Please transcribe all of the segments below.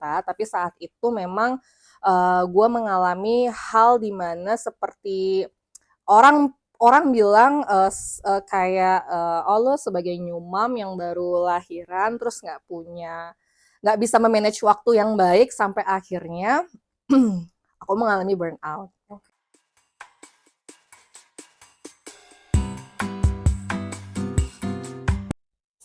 kita, tapi saat itu memang gue mengalami hal dimana seperti orang orang bilang kayak oh lo sebagai new mom yang baru lahiran terus nggak bisa memanage waktu yang baik sampai akhirnya aku mengalami burnout.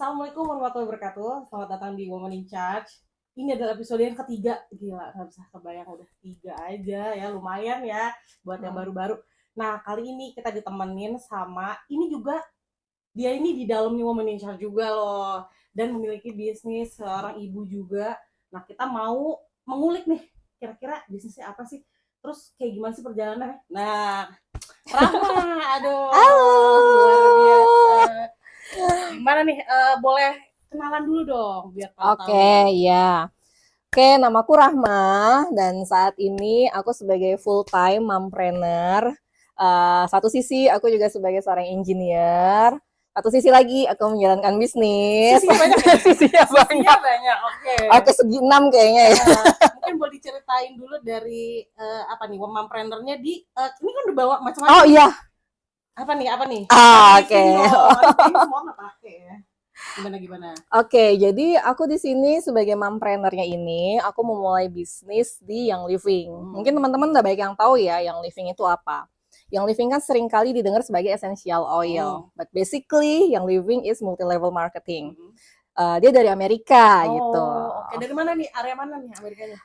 Assalamualaikum warahmatullahi wabarakatuh. Selamat datang di Woman in Charge. Ini adalah episode yang ketiga. Gila, nggak bisa kebayang udah 3 aja ya. Lumayan ya buat yang baru-baru. Nah, kali ini kita ditemenin sama ini juga, dia ini di dalamnya Woman in Charge juga loh. Dan memiliki bisnis, seorang ibu juga. Nah, kita mau mengulik nih, kira-kira bisnisnya apa sih? Terus kayak gimana sih perjalanannya? Nah, Rahma, aduh, luar biasa. Gimana nih, boleh kenalan dulu dong biar tahu. Oke, ya. Oke, namaku Rahma dan saat ini aku sebagai full time mompreneur. Satu sisi aku juga sebagai seorang engineer. Satu sisi lagi aku menjalankan bisnis. Sisinya banyak ya? Sisinya Sisinya banyak. banyak, oke. Oke, segi 6 kayaknya ya. Mungkin boleh diceritain dulu dari apa nih, mompreneurnya di ini kan udah bawa macam-macam. Oh iya. Apa nih? Oke. Ini semua nggak pakai ya. Gimana? Oke, jadi aku di sini sebagai mompreneurnya ini, aku memulai bisnis di Young Living. Mungkin teman-teman udah banyak yang tahu ya, Young Living itu apa. Young Living kan sering kali didengar sebagai essential oil, but basically Young Living is multi-level marketing. Dia dari Amerika gitu. Oke. Dari mana nih? Area mana nih Amerikanya?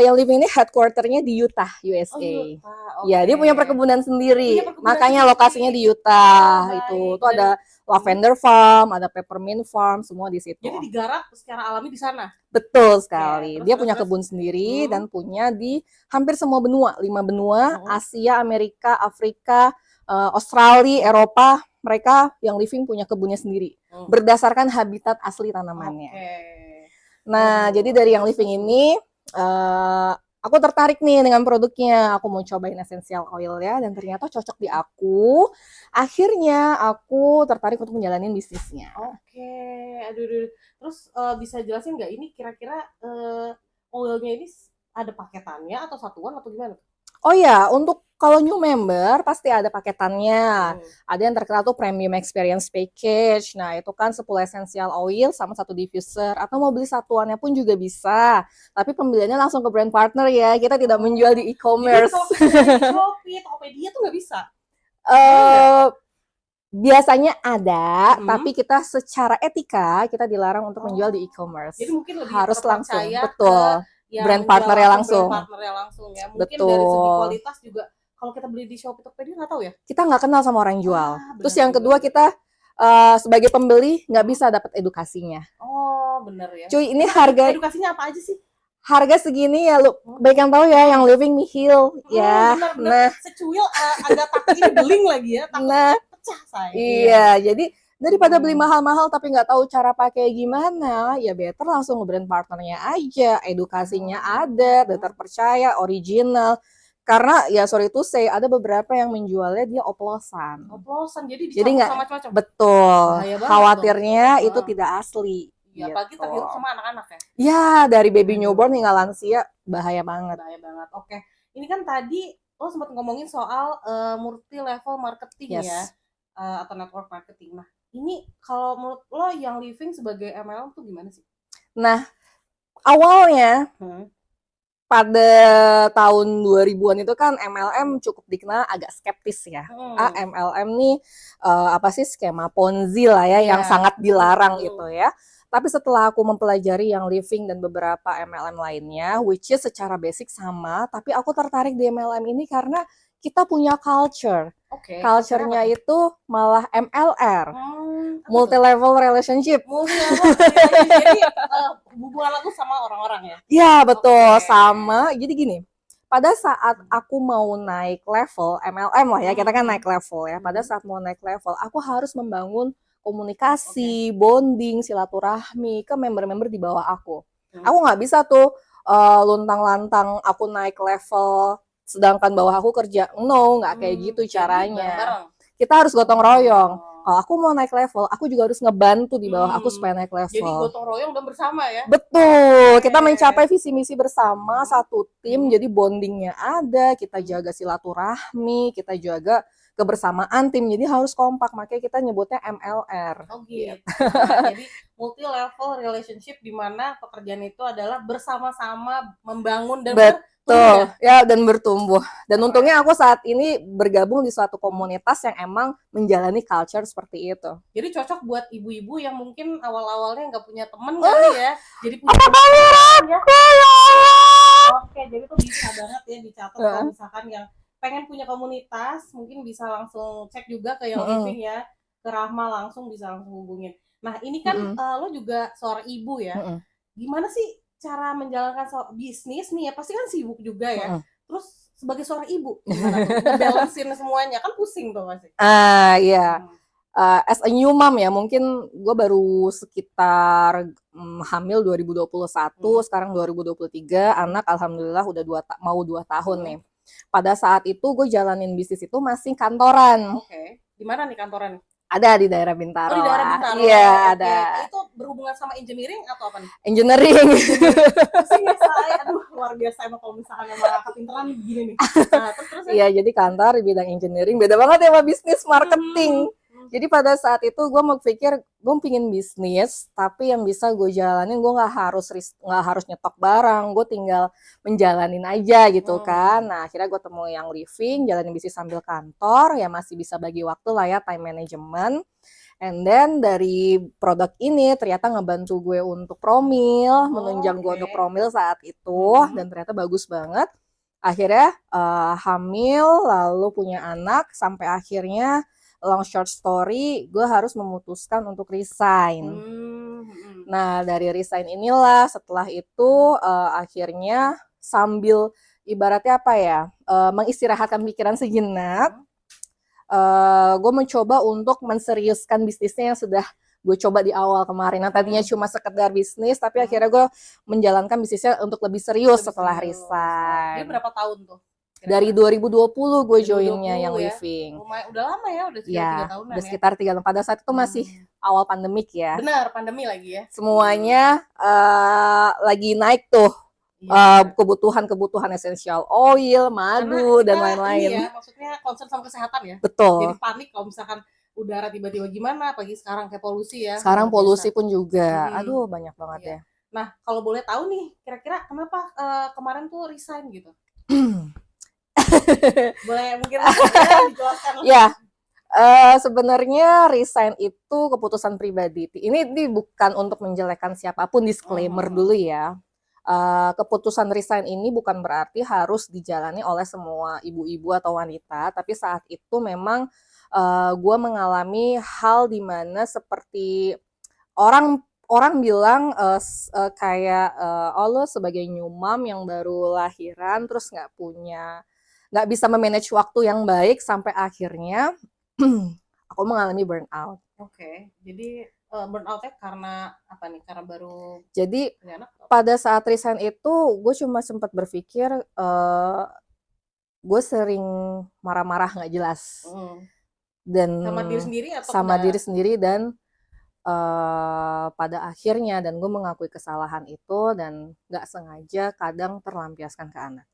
Young Living ini headquarternya di Utah, USA. Utah, Ya, dia punya perkebunan sendiri. Punya perkebunan Makanya sendiri. lokasinya di Utah. Baik. Itu ada lavender farm, ada peppermint farm, semua di situ. Jadi digarap secara alami di sana. Betul sekali. Terus, Dia punya kebun sendiri dan punya di hampir semua benua, 5 benua, Asia, Amerika, Afrika, Australia, Eropa. Mereka Young Living punya kebunnya sendiri berdasarkan habitat asli tanamannya. Nah, jadi dari Young Living ini aku tertarik nih dengan produknya. Aku mau cobain essential oil ya, dan ternyata cocok di aku. Akhirnya aku tertarik untuk menjalani bisnisnya. Oke, aduh. Terus bisa jelasin nggak ini kira-kira oilnya ini ada paketannya atau satuan atau gimana? Oh ya, untuk kalau new member pasti ada paketannya. Ada yang terkenal tuh Premium Experience Package. Nah, itu kan 10 essential oil sama 1 diffuser. Atau mau beli satuannya pun juga bisa. Tapi pembeliannya langsung ke brand partner ya. Kita tidak menjual di e-commerce. Jadi Shopee, Tokopedia tuh nggak bisa? Biasanya ada, tapi kita secara etika kita dilarang untuk menjual di e-commerce. Jadi mungkin lebih harus langsung, betul. Brand partnernya langsung. Ya. Mungkin dari segi kualitas juga kalau kita beli di Shopee Tokopedia nggak tahu ya. Kita nggak kenal sama orang yang jual. Terus yang kedua kita sebagai pembeli nggak bisa dapat edukasinya. Oh, bener ya. Cuy, ini harga edukasinya apa aja sih? Harga segini ya lu baik yang tahu ya, yang Living Me Heal ya. Bener. Nah, secuil agak takut ini beling lagi ya, takut pecah saya. Iya, jadi daripada beli mahal-mahal tapi nggak tahu cara pakai gimana, ya better langsung brand partnernya aja, edukasinya ada, terpercaya, original. Karena ya sorry to say, ada beberapa yang menjualnya dia oplosan. Jadi nggak macam-macam. Betul. Khawatirnya itu tidak asli. Ya, apalagi terhirup sama anak-anak ya. Ya, dari baby newborn hingga lansia bahaya banget. Oke. Ini kan tadi lo sempat ngomongin soal multi level marketing ya, atau network marketing. Nah, ini kalau menurut lo Young Living sebagai MLM tuh gimana sih? Nah, awalnya pada tahun 2000-an itu kan MLM cukup dikenal agak skeptis ya. MLM nih apa sih, skema Ponzi lah ya, yang sangat dilarang gitu ya. Tapi setelah aku mempelajari Young Living dan beberapa MLM lainnya, which is secara basic sama, tapi aku tertarik di MLM ini karena kita punya culture. Culture-nya itu malah MLR. Multi-level relationship. Jadi hubungan aku sama orang-orang ya? Iya, betul. Sama. Jadi gini, pada saat aku mau naik level, MLM lah ya, kita kan naik level ya. Pada saat mau naik level, aku harus membangun komunikasi, bonding, silaturahmi ke member-member di bawah aku. Aku nggak bisa tuh luntang-lantang aku naik level, sedangkan bawah aku kerja. No, nggak kayak gitu caranya. Kita harus gotong royong. Kalau aku mau naik level, aku juga harus ngebantu di bawah aku supaya naik level. Jadi gotong royong dan bersama ya? Betul, kita mencapai visi misi bersama satu tim, jadi bondingnya ada, kita jaga silaturahmi, kita jaga kebersamaan tim, jadi harus kompak, makanya kita nyebutnya MLR. Oh gitu. Nah, jadi multi level relationship di mana pekerjaan itu adalah bersama-sama membangun dan Betul, ya dan bertumbuh. Dan untungnya aku saat ini bergabung di suatu komunitas yang emang menjalani culture seperti itu. Jadi cocok buat ibu-ibu yang mungkin awal-awalnya nggak punya temen kali ya. Jadi punya ya. Oke, jadi tuh bisa banget ya dicatat kalau misalkan yang pengen punya komunitas, mungkin bisa langsung cek juga ke Young Living ya, ke Rahma langsung bisa langsung hubungin. Nah ini kan lo juga seorang ibu ya, gimana sih cara menjalankan bisnis nih ya, pasti kan sibuk juga ya, terus sebagai seorang ibu gimana tuh ngebalancein semuanya, kan pusing tuh pasti. Iya. As a new mom ya, mungkin gue baru sekitar hamil 2021, sekarang 2023, anak alhamdulillah udah mau 2 tahun nih. Pada saat itu gue jalanin bisnis itu masih kantoran. Oke. Di mana nih kantoran? Ada di daerah Bintaro. Oh, di daerah Bintaro. Iya, ada. Itu berhubungan sama engineering atau apa nih? Engineering. Pusing ya saya, aduh luar biasa emang kalau misalkan emang kepinteran gini nih. Nah, terus Iya, jadi kantor di bidang engineering beda banget ya sama bisnis marketing. Jadi pada saat itu gue mau pikir gue pingin bisnis, tapi yang bisa gue jalanin gue nggak harus nyetok barang, gue tinggal menjalanin aja gitu kan. Nah akhirnya gue temu Young Living, jalanin bisnis sambil kantor, ya masih bisa bagi waktu lah ya, time management. And then dari produk ini ternyata ngebantu gue untuk promil, menunjang gue untuk promil saat itu, dan ternyata bagus banget. Akhirnya hamil, lalu punya anak, sampai akhirnya long short story, gue harus memutuskan untuk resign. Nah dari resign inilah setelah itu akhirnya sambil ibaratnya apa ya, mengistirahatkan pikiran sejenak, gue mencoba untuk menseriuskan bisnisnya yang sudah gue coba di awal kemarin. Nah tadinya cuma sekedar bisnis, tapi akhirnya gue menjalankan bisnisnya untuk lebih serius setelah resign. Jadi berapa tahun tuh? Dari 2020 gue joinnya Young Living. Udah lama ya, udah sekitar 3 tahunan udah sekitar 3 tahun. Pada saat itu masih awal pandemik ya. Benar, pandemi lagi ya. Semuanya lagi naik tuh. Kebutuhan esensial oil, madu, dan lain-lain. Ya, maksudnya concern sama kesehatan ya. Betul. Jadi panik kalau misalkan udara tiba-tiba gimana, apalagi sekarang kayak polusi ya. Sekarang polusi pun juga, aduh banyak banget ya. Nah kalau boleh tahu nih, kira-kira kenapa kemarin tuh resign gitu? Boleh mungkin dijelaskan? Ya, sebenarnya resign itu keputusan pribadi. Ini bukan untuk menjelekkan siapapun, disclaimer dulu ya. Keputusan resign ini bukan berarti harus dijalani oleh semua ibu-ibu atau wanita, tapi saat itu memang gue mengalami hal dimana seperti orang bilang kayak oh lo sebagai new mom yang baru lahiran terus nggak bisa memanage waktu yang baik sampai akhirnya aku mengalami burnout. Oke, jadi burnoutnya karena apa nih? Karena baru. Jadi pada saat resign itu gue cuma sempat berpikir gue sering marah-marah nggak jelas dan sama diri sendiri atau diri sendiri dan pada akhirnya dan gue mengakui kesalahan itu dan nggak sengaja kadang terlampiaskan ke anak.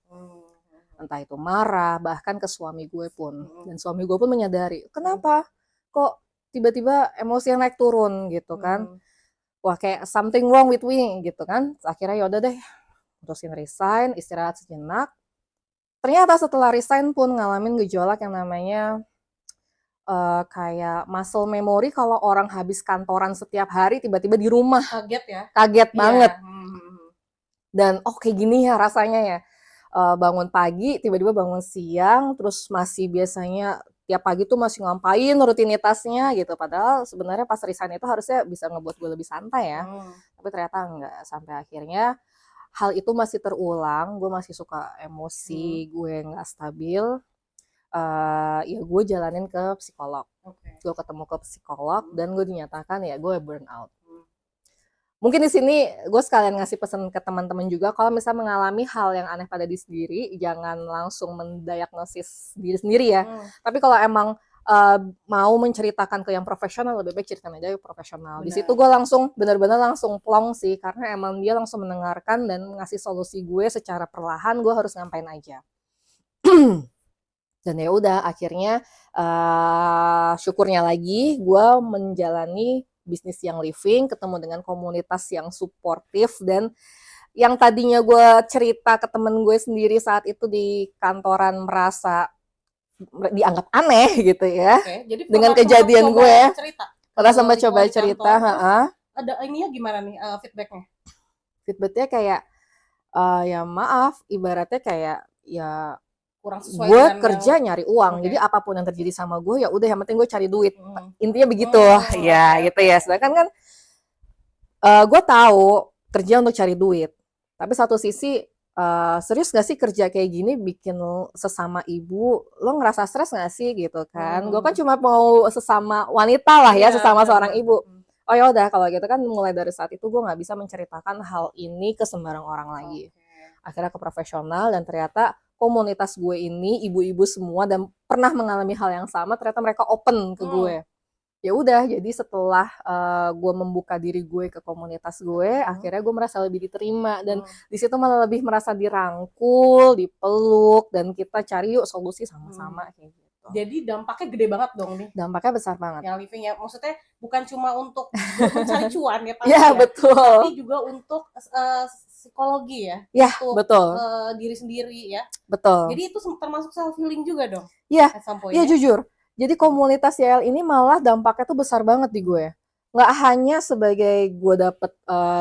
Entah itu marah, bahkan ke suami gue pun. Dan suami gue pun menyadari, kenapa kok tiba-tiba emosi yang naik turun gitu kan. Wah kayak something wrong with me gitu kan. Akhirnya yaudah deh, putusin resign, istirahat sejenak. Ternyata setelah resign pun ngalamin gejolak yang namanya kayak muscle memory kalau orang habis kantoran setiap hari tiba-tiba di rumah. Kaget ya? Kaget banget. Dan kayak gini ya rasanya ya. Bangun pagi, tiba-tiba bangun siang, terus masih biasanya tiap pagi tuh masih ngapain rutinitasnya gitu. Padahal sebenarnya pas resign itu harusnya bisa ngebuat gue lebih santai ya. Tapi ternyata enggak. Sampai akhirnya hal itu masih terulang, gue masih suka emosi, gue nggak stabil. Ya gue jalanin ke psikolog. Gue ketemu ke psikolog dan gue dinyatakan ya gue burnout. Mungkin di sini gue sekalian ngasih pesan ke teman-teman juga, kalau misalnya mengalami hal yang aneh pada diri sendiri, jangan langsung mendiagnosis diri sendiri ya. Tapi kalau emang mau menceritakan ke yang profesional, lebih baik ceritakan aja ke profesional. Di Benar. situ gue langsung benar-benar langsung plong sih, karena emang dia langsung mendengarkan dan ngasih solusi gue secara perlahan gue harus ngapain aja. Dan ya udah akhirnya syukurnya lagi gue menjalani bisnis yang living, ketemu dengan komunitas yang suportif, dan yang tadinya gue cerita ke temen gue sendiri saat itu di kantoran merasa dianggap aneh gitu ya. Jadi dengan kejadian gue pernah sempat coba cerita, ada ininya gimana nih feedbacknya kayak ya maaf, ibaratnya kayak ya kurang sesuai gue kerja nyari uang, jadi apapun yang terjadi sama gue ya udah yang penting gue cari duit, intinya begitu ya gitu ya. Sedangkan kan gue tahu kerja untuk cari duit, tapi satu sisi serius gak sih kerja kayak gini bikin sesama ibu lo ngerasa stres gak sih gitu kan. Gue kan cuma mau sesama wanita lah ya, sesama seorang ibu. Oh ya udah kalau gitu kan mulai dari saat itu gue nggak bisa menceritakan hal ini ke sembarang orang lagi. Akhirnya ke profesional, dan ternyata komunitas gue ini ibu-ibu semua dan pernah mengalami hal yang sama, ternyata mereka open ke gue. Ya udah, jadi setelah gue membuka diri gue ke komunitas gue, akhirnya gue merasa lebih diterima, dan di situ malah lebih merasa dirangkul, dipeluk, dan kita cari yuk solusi sama-sama kayak gitu. Jadi dampaknya gede banget dong nih. Dampaknya besar banget. Yang living ya, maksudnya bukan cuma untuk mencari cuan ya, ya, betul. tapi juga untuk psikologi ya. Ya, betul. Diri sendiri ya. Betul. Jadi itu termasuk self healing juga dong. Iya, ya jujur. Jadi komunitas YL ini malah dampaknya tuh besar banget di gue. Nggak hanya sebagai gue dapet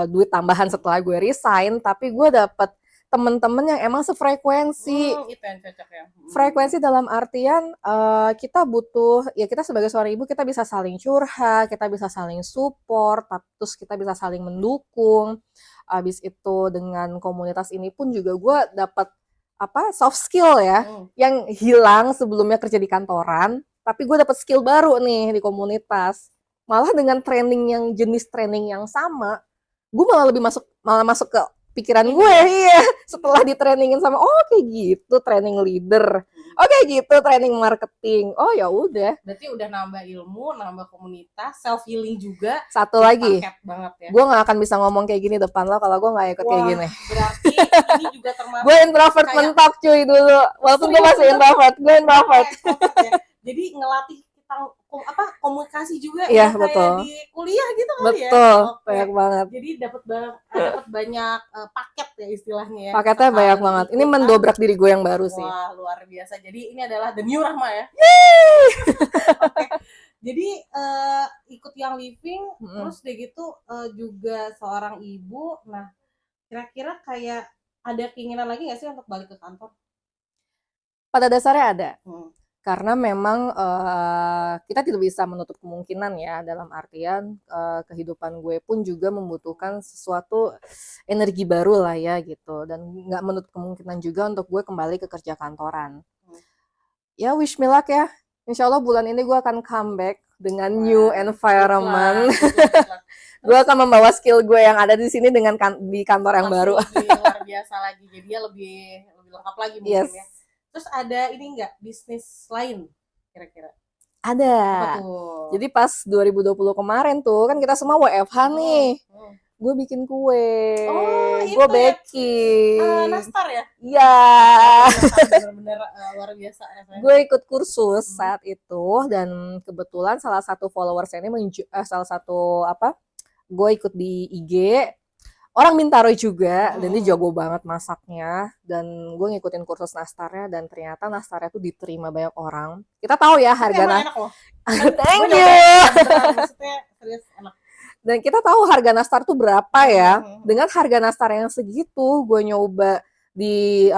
duit tambahan setelah gue resign, tapi gue dapet temen-temen yang emang sefrekuensi. Itu yang cocok ya. Frekuensi dalam artian kita butuh, ya kita sebagai seorang ibu kita bisa saling curhat, kita bisa saling support, terus kita bisa saling mendukung. Abis itu dengan komunitas ini pun juga gue dapet soft skill ya, yang hilang sebelumnya kerja di kantoran, tapi gue dapet skill baru nih di komunitas. Malah dengan training yang jenis training yang sama, gue malah masuk ke pikiran gue, iya. Setelah di-trainingin sama, oh kayak gitu training leader, oh kayak gitu training marketing, oh ya udah. Berarti udah nambah ilmu, nambah komunitas, self healing juga. Satu lagi, ya. Gue nggak akan bisa ngomong kayak gini depan lo kalau gue nggak ikut kayak gini. Berarti ini juga termasuk. Gue introvert mentok cuy dulu, walaupun gue masih introvert, gue introvert. Ya. Jadi ngelatih komunikasi juga ya, kayak betul. di kuliah gitu kan ya. Betul, banyak banget. Jadi dapat banyak paket ya istilahnya ya. Paketnya banyak banget. Ini mendobrak diri gue yang baru sih. Wah, luar biasa. Jadi ini adalah the new Rahma ya. Jadi ikut yang living, terus deh gitu juga seorang ibu. Nah, kira-kira kayak ada keinginan lagi nggak sih untuk balik ke kantor? Pada dasarnya ada. Karena memang kita tidak bisa menutup kemungkinan ya, dalam artian kehidupan gue pun juga membutuhkan sesuatu energi baru lah ya gitu, dan nggak menutup kemungkinan juga untuk gue kembali ke kerja kantoran. Ya wish me luck ya, insya Allah bulan ini gue akan comeback dengan new environment. Gue akan membawa skill gue yang ada di sini dengan di kantor yang baru. Lebih luar biasa lagi, jadi dia lebih lengkap lagi mungkin ya. Terus ada ini nggak bisnis lain kira-kira? Ada. Jadi pas 2020 kemarin tuh kan kita semua WFH nih. Gue bikin kue. Gue baking. Nastar ya? Iya. Bener-bener luar biasa rasanya. Gue ikut kursus saat itu, dan kebetulan salah satu followers ini gue ikut di IG. Orang Bintaro juga, dan dia jago banget masaknya, dan gue ngikutin kursus nastarnya, dan ternyata nastarnya tuh diterima banyak orang. Kita tahu ya harga enak loh. Thank you. Maksudnya serius enak. Dan kita tahu harga nastar tuh berapa ya. Dengan harga nastar yang segitu, gue nyoba beli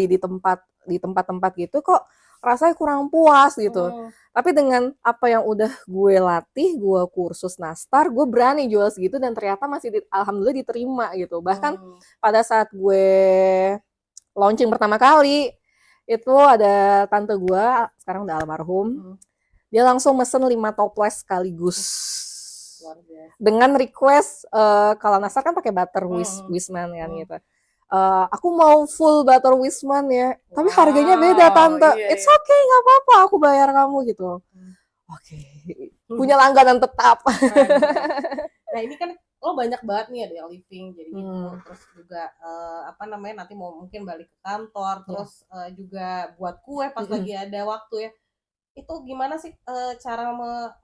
di tempat-tempat gitu, kok rasanya kurang puas gitu. Tapi dengan apa yang udah gue latih, gue kursus nastar, gue berani jual segitu, dan ternyata masih alhamdulillah diterima gitu. Bahkan pada saat gue launching pertama kali, itu ada tante gue, sekarang udah almarhum, dia langsung mesen 5 toples sekaligus. Dengan request, kalau nastar kan pakai butter Wisman kan gitu. Aku mau full butter wisman ya, tapi Wow, harganya beda tante. iya, It's iya. okay, nggak apa-apa, aku bayar kamu gitu. Oke, punya langganan tetap. Keren, keren. Nah ini kan lo banyak banget nih ada yang living jadi itu, terus juga apa namanya nanti mau mungkin balik ke kantor, terus juga buat kue pas lagi ada waktu ya. Itu gimana sih cara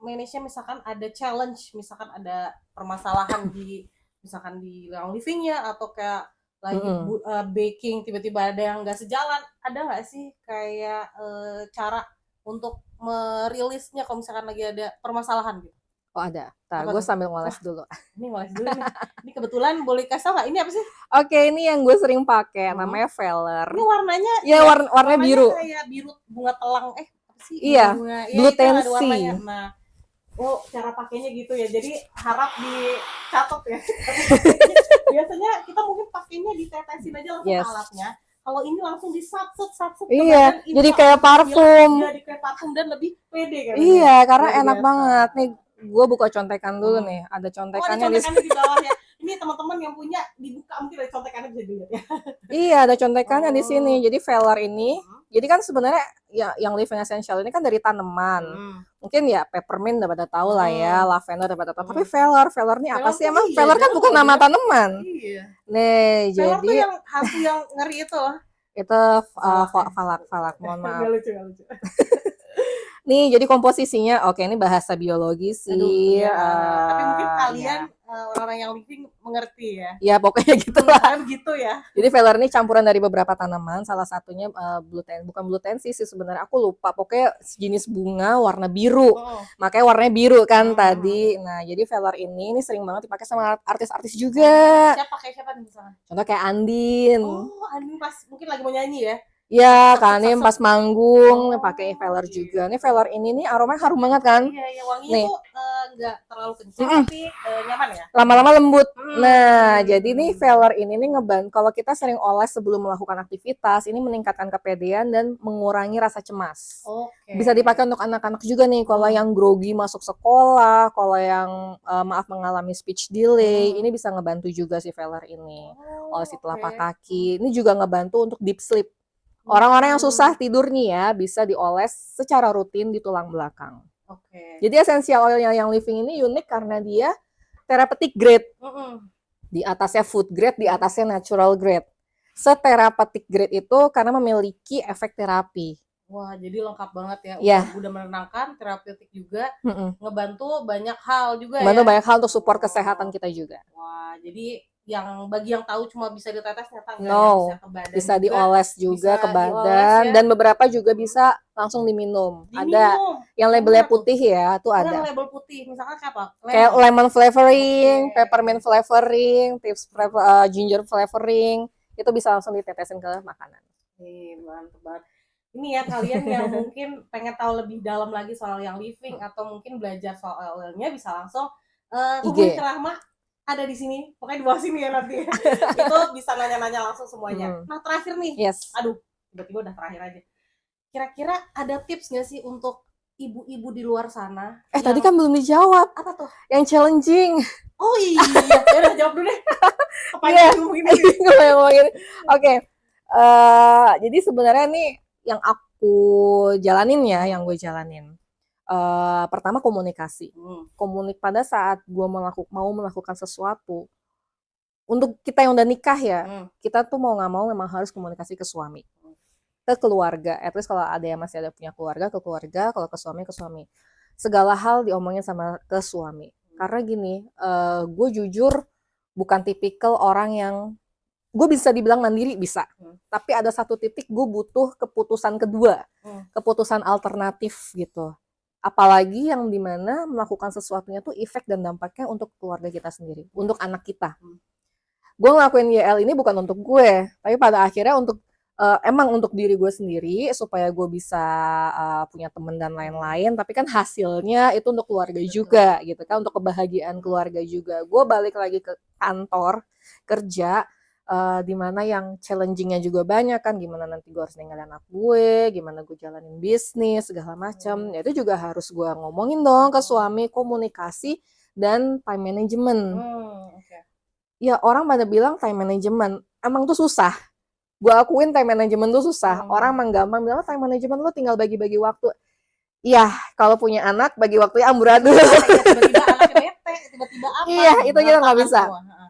manage-nya, misalkan ada challenge, misalkan ada permasalahan di misalkan di ruang livingnya atau kayak lagi baking tiba-tiba ada yang nggak sejalan, ada nggak sih kayak cara untuk merilisnya kalau misalkan lagi ada permasalahan gitu? Oh ada, ntar Apa gue tuh? sambil ngoles Wah, dulu. ini ngoles dulu nih. Ini kebetulan boleh kasih tau nggak? Ini apa sih? Oke, ini yang gue sering pakai, namanya Veller. Ini warnanya Ya, warna biru. kayak biru bunga telang. Apa sih? Iya, Bunga. Ya, blue itu yang ada tansy. warnanya. Nah, oh cara pakainya gitu ya. Jadi harap dicatat ya. Biasanya kita mungkin pakainya ditetesin aja langsung alatnya. Kalau ini langsung disatset Iya, jadi kayak parfum. Jadi kayak parfum dan lebih pede kan. Iya, karena enak banget. Nih, gue buka contekan dulu nih. Ada contekannya, ada contekannya di bawah ya. Ini teman-teman yang punya dibuka mungkin ada contekannya bisa dilihat ya. Iya, ada contekannya di sini. Jadi Veller ini, jadi kan sebenarnya ya yang living essential ini kan dari tanaman. Mungkin ya peppermint udah pada tahu lah ya, lavender udah pada tahu. Tapi Veller ini apa sih emang? Veller kan bukan nama tanaman. Iya. Nih, Veller jadi tuh yang hantu yang ngeri itu loh. Itu falak, mohon maaf. Gak lucu. Nih, jadi komposisinya, oke ini bahasa biologi sih. Aduh, ya. Tapi mungkin kalian orang-orang yang living mengerti ya. Ya pokoknya gitulah. Gitu ya. Jadi Veller ini campuran dari beberapa tanaman, salah satunya bukan blue tansy sih sebenarnya, aku lupa. Pokoknya sejenis bunga warna biru. Makanya warnanya biru kan tadi. Nah, jadi Veller ini sering banget dipakai sama artis-artis juga. Siapa nih misalnya? Contoh kayak Andin. Oh, Andin pas mungkin lagi mau nyanyi ya. Ya, kan ini pas manggung pakai Veller juga. Ini Veller ini nih aromanya harum banget kan? Iya, wanginya tuh nggak terlalu kencang tapi nyaman ya. Lama-lama lembut. Nah, jadi nih Veller ini nih ngebantu kalau kita sering oles sebelum melakukan aktivitas, ini meningkatkan kepedean dan mengurangi rasa cemas. Bisa dipakai untuk anak-anak juga nih, kalau yang grogi masuk sekolah, kalau yang maaf mengalami speech delay, ini bisa ngebantu juga si Veller ini. Oles di telapak kaki, ini juga ngebantu untuk deep sleep. Orang-orang yang susah tidur nih ya, bisa dioles secara rutin di tulang belakang. Jadi essential oil yang living ini unik karena dia therapeutic grade. Di atasnya food grade, di atasnya natural grade. Setherapeutic grade itu karena memiliki efek terapi. Wah, jadi lengkap banget ya. Udah menenangkan, terapeutik juga, ngebantu banyak hal juga ya. Ngebantu banyak hal untuk support kesehatan kita juga. Wah, jadi bagi yang tahu cuma bisa ditetes ternyata enggak bisa ke badan, bisa dioles juga ke badan, dan beberapa juga bisa langsung diminum. Ada yang labelnya putih ya, tuh ada. Yang label putih, misalkan apa? Kayak lemon flavoring, peppermint flavoring, tips ginger flavoring, itu bisa langsung ditetesin ke makanan. Mantep banget. Ini ya kalian yang mungkin pengen tahu lebih dalam lagi soal yang living atau mungkin belajar soal oilnya bisa langsung hubungi ke Rahma. Ada di sini, pokoknya di bawah sini ya nanti. Itu bisa nanya-nanya langsung semuanya. Nah terakhir nih, aduh tiba-tiba udah terakhir aja. Kira-kira ada tips nggak sih untuk ibu-ibu di luar sana? Tadi kan belum dijawab. Apa tuh? Yang challenging. Oh iya, ya udah jawab dulu deh. Apa yang ngomongin ini? Oke. Jadi sebenarnya nih yang aku jalanin ya, yang gue jalanin. Pertama komunikasi. Pada saat gue mau melakukan sesuatu, untuk kita yang udah nikah ya, kita tuh mau nggak mau memang harus komunikasi ke suami, ke keluarga. At least kalau ada yang masih ada punya keluarga, ke keluarga. Kalau ke suami, ke suami. Segala hal diomongin sama ke suami. Karena gini, gue jujur bukan tipikal orang yang gue bisa dibilang mandiri bisa, tapi ada satu titik gue butuh keputusan kedua, keputusan alternatif gitu. Apalagi yang dimana melakukan sesuatunya tuh efek dan dampaknya untuk keluarga kita sendiri, untuk anak kita. Gue ngelakuin YL ini bukan untuk gue, tapi pada akhirnya untuk emang untuk diri gue sendiri supaya gue bisa punya teman dan lain-lain. Tapi kan hasilnya itu untuk keluarga juga, gitu kan, untuk kebahagiaan keluarga juga. Gue balik lagi ke kantor kerja. Dimana yang challengingnya juga banyak kan, gimana nanti gue harus ninggalin anak gue, gimana gue jalanin bisnis segala macam, ya itu juga harus gue ngomongin dong ke suami, komunikasi dan time management. ya orang pada bilang time management emang tuh susah. Gue akuin time management tuh susah. Orang emang gampang bilang time management lo tinggal bagi-bagi waktu. Iya, kalau punya anak bagi waktunya amburadul. Tiba-tiba anaknya bete, tiba-tiba apa? Iya, itu kita nggak bisa. Semua.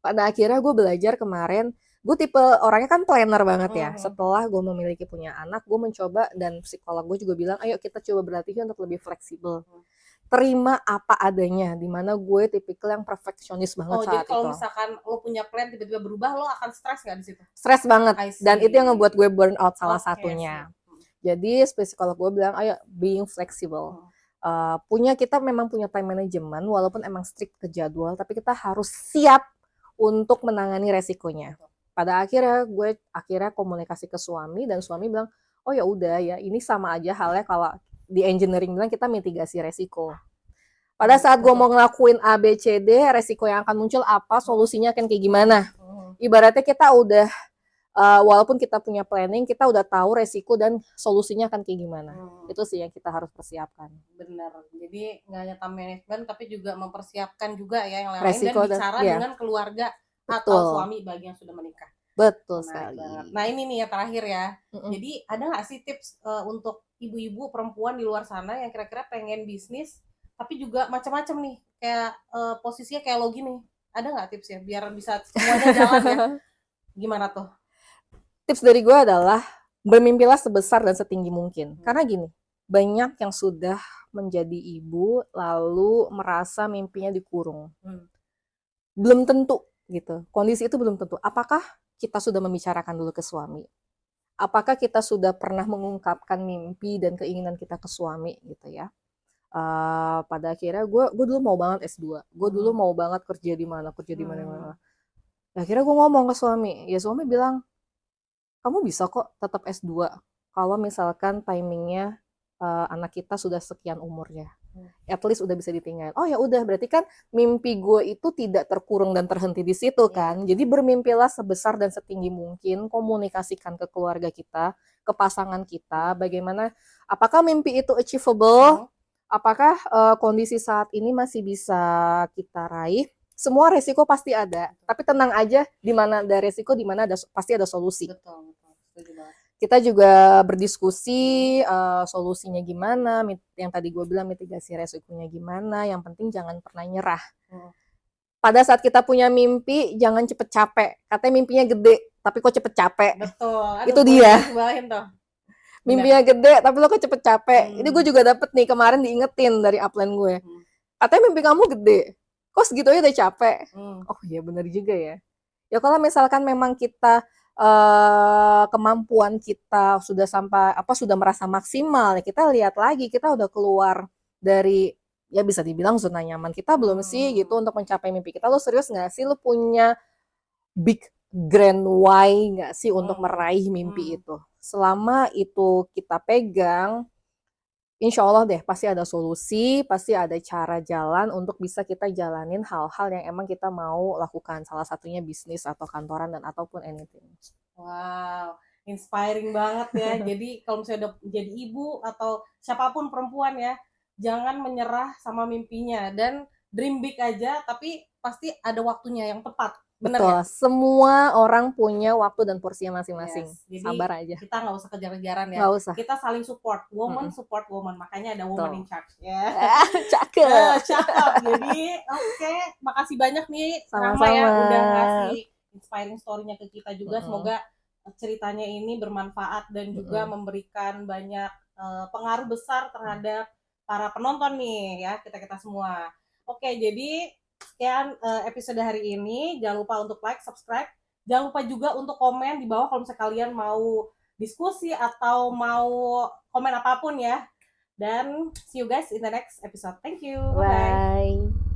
Pada akhirnya gue belajar kemarin, gue tipe orangnya kan planner banget ya. Setelah gue memiliki punya anak, gue mencoba, dan psikolog gue juga bilang, ayo kita coba berlatih untuk lebih fleksibel. Terima apa adanya, dimana gue tipikal yang perfeksionis banget saat itu. Jadi kalau misalkan lo punya plan tiba-tiba berubah, lo akan stres nggak di situ? Stres banget, dan itu yang ngebuat gue burn out salah satunya. Jadi psikolog gue bilang, ayo being flexible. Kita memang punya time management, walaupun emang strict ke jadwal, tapi kita harus siap untuk menangani resikonya. Pada akhirnya gue komunikasi ke suami, dan suami bilang, oh ya udah ya, ini sama aja halnya kalau di engineering bilang kita mitigasi resiko. Pada saat gue mau ngelakuin A, B, C, D, resiko yang akan muncul apa, solusinya akan kayak gimana. Ibaratnya kita udah, walaupun kita punya planning, kita udah tahu resiko dan solusinya akan kayak gimana. Itu sih yang kita harus persiapkan. Benar. Jadi nggak hanya time management, tapi juga mempersiapkan juga ya yang lain-lain, dan bicara dengan keluarga atau suami bagi yang sudah menikah. Betul sekali. Nah ini nih yang terakhir ya. Jadi ada nggak sih tips untuk ibu-ibu perempuan di luar sana yang kira-kira pengen bisnis, tapi juga macam-macam nih, kayak posisinya kayak lo gini. Ada nggak tips ya biar bisa semuanya jalan ya? Gimana tuh? Tips dari gue adalah bermimpilah sebesar dan setinggi mungkin. Karena gini, banyak yang sudah menjadi ibu lalu merasa mimpinya dikurung. Belum tentu gitu. Kondisi itu belum tentu. Apakah kita sudah membicarakan dulu ke suami? Apakah kita sudah pernah mengungkapkan mimpi dan keinginan kita ke suami gitu ya? Pada akhirnya gue dulu mau banget S2. Gue dulu mau banget kerja di mana. Akhirnya gue ngomong ke suami. Ya suami bilang, kamu bisa kok tetap S2 kalau misalkan timingnya anak kita sudah sekian umurnya. At least udah bisa ditinggalin. Oh ya udah, berarti kan mimpi gue itu tidak terkurung dan terhenti di situ kan. Jadi bermimpilah sebesar dan setinggi mungkin, komunikasikan ke keluarga kita, ke pasangan kita, bagaimana, apakah mimpi itu achievable, apakah kondisi saat ini masih bisa kita raih. Semua resiko pasti ada, tapi tenang aja, di mana ada resiko, di mana pasti ada solusi. Betul. Kita juga berdiskusi solusinya gimana, yang tadi gue bilang mitigasi resikonya gimana, yang penting jangan pernah nyerah. Pada saat kita punya mimpi, jangan cepet capek. Katanya mimpinya gede, tapi kok cepet capek. Betul. Itu dia. Mimpinya gede, tapi lo kok cepet capek. Ini gue juga dapet nih, kemarin diingetin dari upline gue. Katanya mimpi kamu gede, kok segitu aja udah capek. Oh iya benar juga ya. Ya kalau misalkan memang kita kemampuan kita sudah sampai sudah merasa maksimal, ya kita lihat lagi, kita udah keluar dari, ya bisa dibilang zona nyaman kita belum sih gitu untuk mencapai mimpi kita. Lo serius nggak sih, lo punya big grand why nggak sih untuk meraih mimpi itu? Selama itu kita pegang, insya Allah deh pasti ada solusi, pasti ada cara jalan untuk bisa kita jalanin hal-hal yang emang kita mau lakukan. Salah satunya bisnis atau kantoran dan ataupun anything. Wow, inspiring banget ya. Jadi kalau misalnya udah jadi ibu atau siapapun perempuan ya, jangan menyerah sama mimpinya, dan dream big aja, tapi pasti ada waktunya yang tepat. Bener. Betul, ya? Semua orang punya waktu dan porsinya masing-masing. Jadi sabar aja. Kita nggak usah kejar-kejaran ya. Nggak usah. Kita saling support. Woman support woman. Makanya ada woman in charge. Ya. Cakep. Cakep. Jadi oke, makasih banyak nih Rahma ya udah ngasih inspiring story-nya ke kita juga. Semoga ceritanya ini bermanfaat dan juga memberikan banyak pengaruh besar terhadap para penonton nih ya, kita semua. Oke, jadi sekian episode hari ini. Jangan lupa untuk like, subscribe. Jangan lupa juga untuk komen di bawah kalau misalnya kalian mau diskusi atau mau komen apapun ya. Dan see you guys in the next episode. Thank you. Bye.